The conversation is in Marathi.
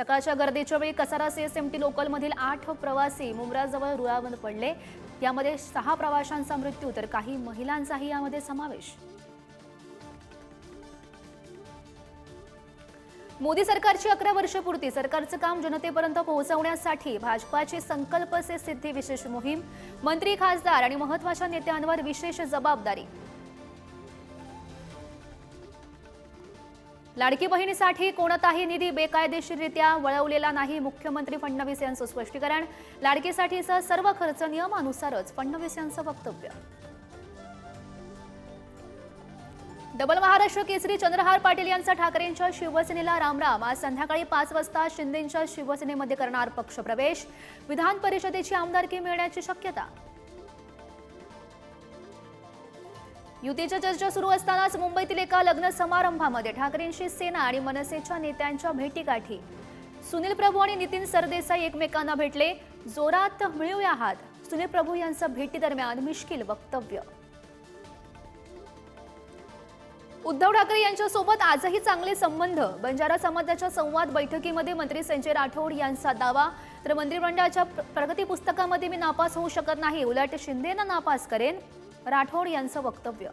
सकाळच्या गर्दीच्या वेळी कसारा CSMT लोकलमधील 8 प्रवासी मुंब्राजवळ रुळावर पडले। यामध्ये 6 प्रवाशांचा मृत्यू तर काही महिलांचाही यामध्ये समावेश। मोदी सरकारची 11 वर्षपूर्ती सरकारचं काम जनतेपर्यंत पोहोचवण्यासाठी भाजपाची संकल्प से सिद्धी विशेष मोहीम। मंत्री खासदार आणि महत्त्वाच्या नेत्यांवर विशेष जबाबदारी। लाडकी बहिणीसाठी कोणताही निधी बेकायदेशीररित्या वळवलेला नाही, मुख्यमंत्री फडणवीस यांचं स्पष्टीकरण। लाडकीसाठीचा सर्व खर्च नियमानुसारच, फडणवीस यांचं वक्तव्य। डबल महाराष्ट्र केसरी चंद्रहार पाटील यांचा ठाकरेंच्या शिवसेनेला रामराम। आज संध्याकाळी 5 वाजता शिंदेंच्या शिवसेनेमध्ये करणार पक्षप्रवेश। विधान परिषदेची आमदारकी मिळण्याची शक्यता। युतीच्या चर्चा सुरू असतानाच मुंबईतील एका लग्न समारंभामध्ये ठाकरेंशी सेना आणि मनसेच्या नेत्यांच्या भेटीगाठी। सुनील प्रभू आणि नितीन सरदेसाई एकमेकांना भेटले। जोरात मिळूया हात, सुनील प्रभू यांचं भेटीदरम्यान मिश्किल वक्तव्य। उद्धव ठाकरे यांच्यासोबत आजही चांगले संबंध। बंजारा समाजाच्या संवाद बैठकीमध्ये मंत्री संजय राठोड यांचा दावा। तर मंत्रिमंडळाच्या प्रगती पुस्तकामध्ये मी नापास होऊ शकत नाही, उलट शिंदेंना नापास करेन, राठोड यांचं वक्तव्य।